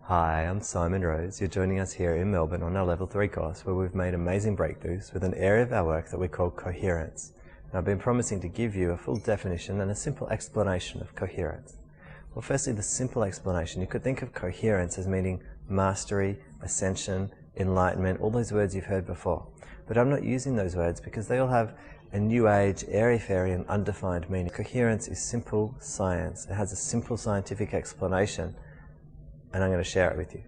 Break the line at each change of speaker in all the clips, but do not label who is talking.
Hi, I'm Simon Rose. You're joining us here in Melbourne on our Level 3 course where we've made amazing breakthroughs with an area of our work that we call coherence. And I've been promising to give you a full definition and a simple explanation of coherence. Well, firstly, the simple explanation. You could think of coherence as meaning mastery, ascension, enlightenment, all those words you've heard before. But I'm not using those words because they all have a new age, airy-fairy and undefined meaning. Coherence is simple science. It has a simple scientific explanation, and I'm going to share it with you.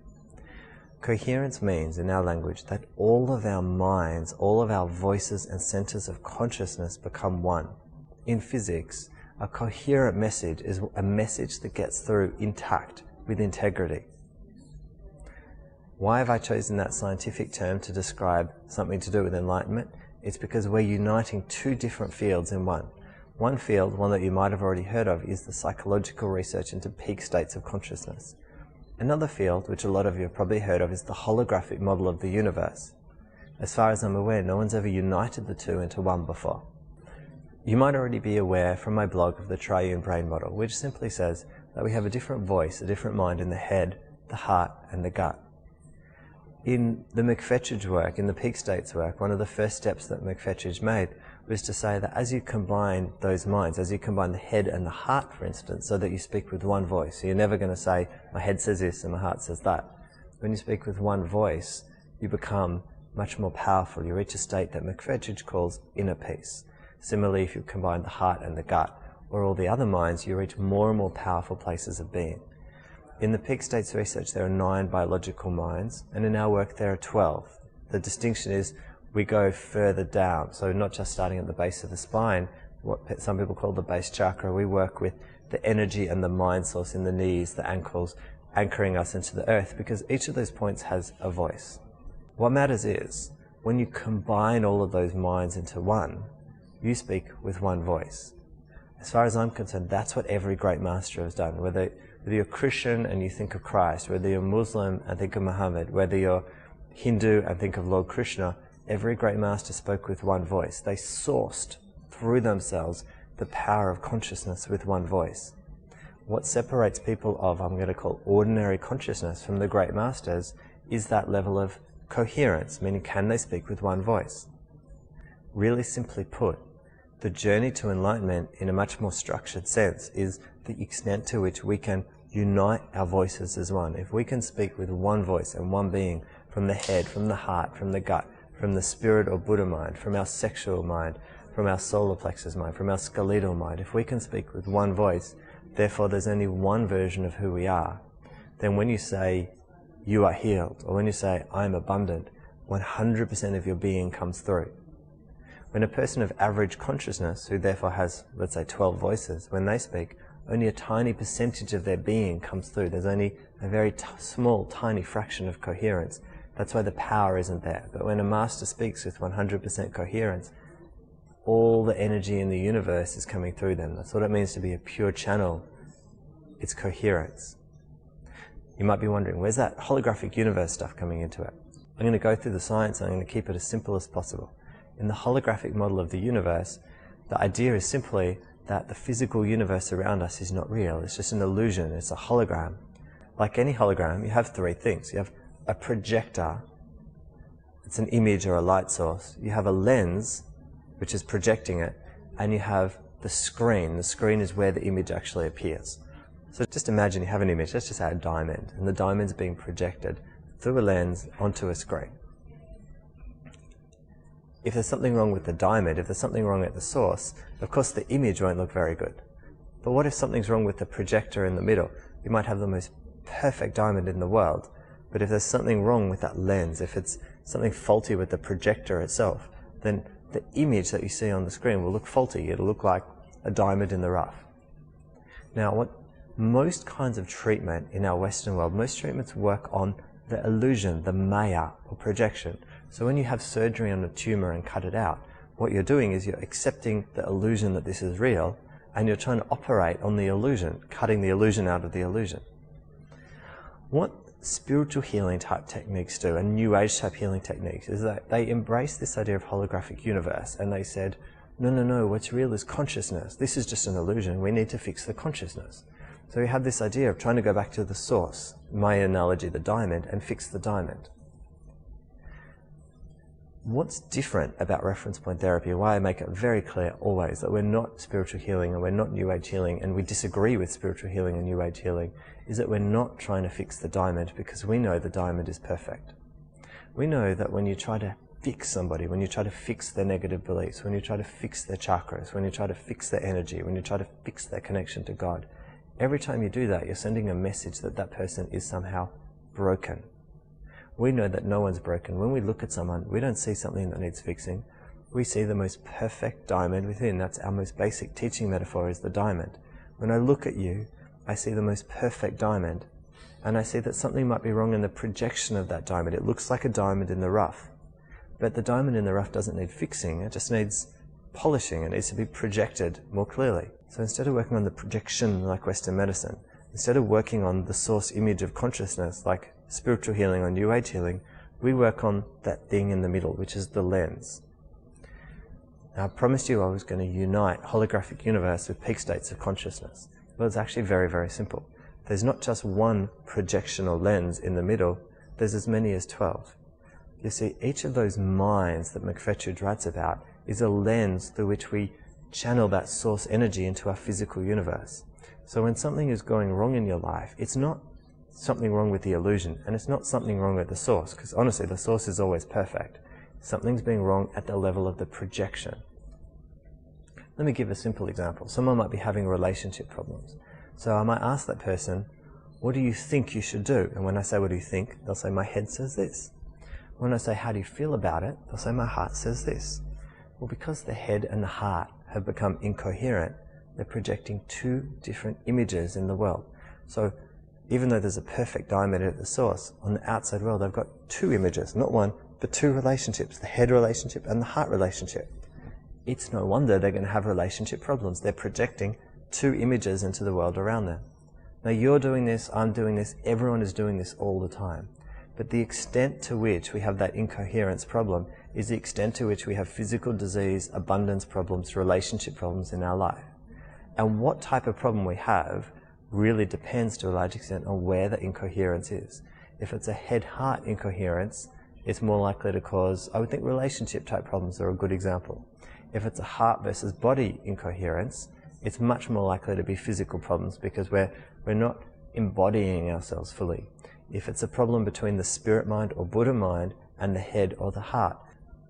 Coherence means, in our language, that all of our minds, all of our voices and centers of consciousness become one. In physics, a coherent message is a message that gets through intact, with integrity. Why have I chosen that scientific term to describe something to do with enlightenment? It's because we're uniting two different fields in one. One field, one that you might have already heard of, is the psychological research into peak states of consciousness. Another field, which a lot of you have probably heard of, is the holographic model of the universe. As far as I'm aware, no one's ever united the two into one before. You might already be aware from my blog of the triune brain model, which simply says that we have a different voice, a different mind in the head, the heart, and the gut. In the McFetridge work, in the peak states work, one of the first steps that McFetridge made was to say that as you combine those minds, as you combine the head and the heart, for instance, so that you speak with one voice. So you're never going to say, my head says this and my heart says that. When you speak with one voice, you become much more powerful. You reach a state that McFetridge calls inner peace. Similarly, if you combine the heart and the gut, or all the other minds, you reach more and more powerful places of being. In the peak states research, there are 9 biological minds, and in our work there are 12. The distinction is we go further down, so not just starting at the base of the spine, what some people call the base chakra. We work with the energy and the mind source in the knees, the ankles, anchoring us into the earth, because each of those points has a voice. What matters is, when you combine all of those minds into one, you speak with one voice. As far as I'm concerned, that's what every great master has done. Whether you're Christian and you think of Christ, whether you're Muslim and think of Muhammad, whether you're Hindu and think of Lord Krishna, every great master spoke with one voice. They sourced through themselves the power of consciousness with one voice. What separates people of, I'm going to call, ordinary consciousness from the great masters is that level of coherence, meaning can they speak with one voice? Really simply put, the journey to enlightenment in a much more structured sense is the extent to which we can unite our voices as one. If we can speak with one voice and one being from the head, from the heart, from the gut, from the spirit or Buddha mind, from our sexual mind, from our solar plexus mind, from our skeletal mind, if we can speak with one voice, therefore there's only one version of who we are, then when you say you are healed, or when you say I am abundant, 100% of your being comes through. When a person of average consciousness, who therefore has, let's say, 12 voices, when they speak, only a tiny percentage of their being comes through. There's only a very small, tiny fraction of coherence. That's why the power isn't there. But when a master speaks with 100% coherence, all the energy in the universe is coming through them. That's what it means to be a pure channel. It's coherence. You might be wondering, where's that holographic universe stuff coming into it? I'm going to go through the science and I'm going to keep it as simple as possible. In the holographic model of the universe, the idea is simply that the physical universe around us is not real. It's just an illusion. It's a hologram. Like any hologram, you have 3 things. You have a projector, it's an image or a light source. You have a lens, which is projecting it, and you have the screen. The screen is where the image actually appears. So just imagine you have an image, let's just say a diamond, and the diamond's being projected through a lens onto a screen. If there's something wrong with the diamond, if there's something wrong at the source, of course the image won't look very good. But what if something's wrong with the projector in the middle? You might have the most perfect diamond in the world, but if there's something wrong with that lens, if it's something faulty with the projector itself, then the image that you see on the screen will look faulty. It'll look like a diamond in the rough. Now, what most kinds of treatment in our Western world, most treatments work on the illusion, the maya, or projection. So when you have surgery on a tumor and cut it out, what you're doing is you're accepting the illusion that this is real, and you're trying to operate on the illusion, cutting the illusion out of the illusion. What spiritual healing type techniques do, and new age type healing techniques, is that they embrace this idea of holographic universe, and they said, no, what's real is consciousness. This is just an illusion. We need to fix the consciousness. So we have this idea of trying to go back to the source, my analogy, the diamond, and fix the diamond. What's different about reference point therapy, why I make it very clear always that we're not spiritual healing and we're not New Age healing, and we disagree with spiritual healing and New Age healing, is that we're not trying to fix the diamond because we know the diamond is perfect. We know that when you try to fix somebody, when you try to fix their negative beliefs, when you try to fix their chakras, when you try to fix their energy, when you try to fix their connection to God, every time you do that, you're sending a message that that person is somehow broken. We know that no one's broken. When we look at someone, we don't see something that needs fixing. We see the most perfect diamond within. That's our most basic teaching metaphor, is the diamond. When I look at you, I see the most perfect diamond, and I see that something might be wrong in the projection of that diamond. It looks like a diamond in the rough, but the diamond in the rough doesn't need fixing. It just needs polishing. It needs to be projected more clearly. So instead of working on the projection like Western medicine, instead of working on the source image of consciousness like spiritual healing or New Age healing, we work on that thing in the middle, which is the lens. Now, I promised you I was going to unite holographic universe with peak states of consciousness. Well, it's actually very, very simple. There's not just one projection or lens in the middle, there's as many as 12. You see, each of those minds that McFetridge writes about is a lens through which we channel that source energy into our physical universe. So when something is going wrong in your life, it's not something wrong with the illusion, and it's not something wrong with the source, because honestly, the source is always perfect. Something's being wrong at the level of the projection. Let me give a simple example. Someone might be having relationship problems. So I might ask that person, what do you think you should do? And when I say, what do you think? They'll say, my head says this. When I say, how do you feel about it? They'll say, my heart says this. Well, because the head and the heart have become incoherent, they're projecting two different images in the world. So even though there's a perfect diamond at the source, on the outside world they've got two images, not one, but two relationships, the head relationship and the heart relationship. It's no wonder they're going to have relationship problems. They're projecting two images into the world around them. Now, you're doing this, I'm doing this, everyone is doing this all the time. But the extent to which we have that incoherence problem is the extent to which we have physical disease, abundance problems, relationship problems in our life. And what type of problem we have really depends to a large extent on where the incoherence is. If it's a head-heart incoherence, it's more likely to cause, I would think, relationship type problems are a good example. If it's a heart versus body incoherence, it's much more likely to be physical problems because we're not embodying ourselves fully. If it's a problem between the spirit mind or Buddha mind and the head or the heart,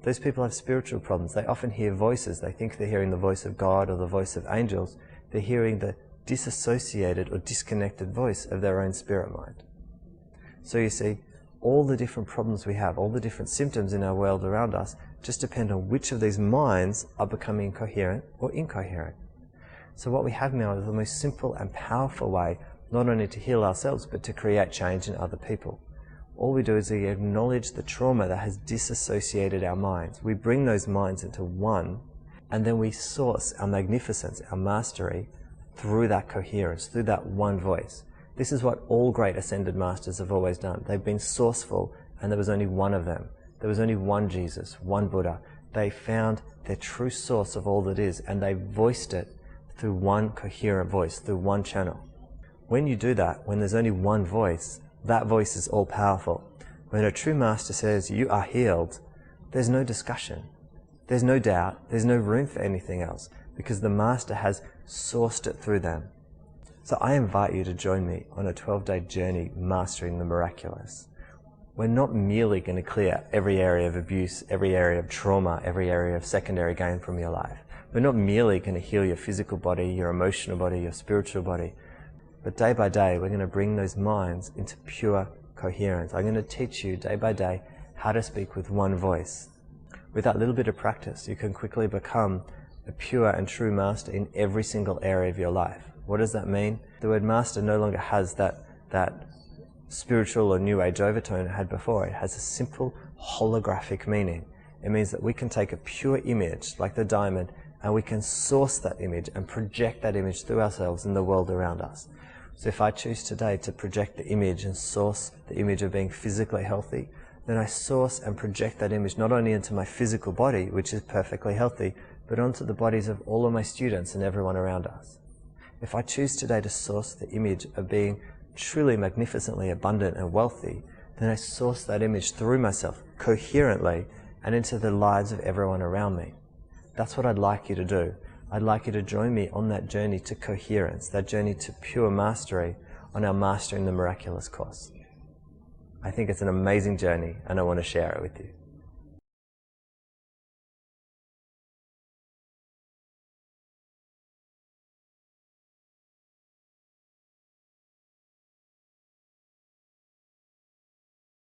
those people have spiritual problems. They often hear voices. They think they're hearing the voice of God or the voice of angels. They're hearing the disassociated or disconnected voice of their own spirit mind. So you see, all the different problems we have, all the different symptoms in our world around us, just depend on which of these minds are becoming coherent or incoherent. So what we have now is the most simple and powerful way not only to heal ourselves, but to create change in other people. All we do is we acknowledge the trauma that has disassociated our minds. We bring those minds into one, and then we source our magnificence, our mastery, through that coherence, through that one voice. This is what all great ascended masters have always done. They've been sourceful, and there was only one of them. There was only one Jesus, one Buddha. They found their true source of all that is, and they voiced it through one coherent voice, through one channel. When you do that, when there's only one voice, that voice is all powerful. When a true master says, you are healed, there's no discussion. There's no doubt. There's no room for anything else, because the master has sourced it through them. So I invite you to join me on a 12-day journey mastering the miraculous. We're not merely going to clear every area of abuse, every area of trauma, every area of secondary gain from your life. We're not merely going to heal your physical body, your emotional body, your spiritual body. But day by day, we're going to bring those minds into pure coherence. I'm going to teach you day by day how to speak with one voice. With that little bit of practice, you can quickly become a pure and true master in every single area of your life. What does that mean? The word master no longer has that spiritual or new age overtone it had before. It has a simple holographic meaning. It means that we can take a pure image like the diamond and we can source that image and project that image through ourselves in the world around us. So if I choose today to project the image and source the image of being physically healthy, then I source and project that image not only into my physical body, which is perfectly healthy, but onto the bodies of all of my students and everyone around us. If I choose today to source the image of being truly magnificently abundant and wealthy, then I source that image through myself, coherently, and into the lives of everyone around me. That's what I'd like you to do. I'd like you to join me on that journey to coherence, that journey to pure mastery on our Mastering the Miraculous course. I think it's an amazing journey, and I want to share it with you.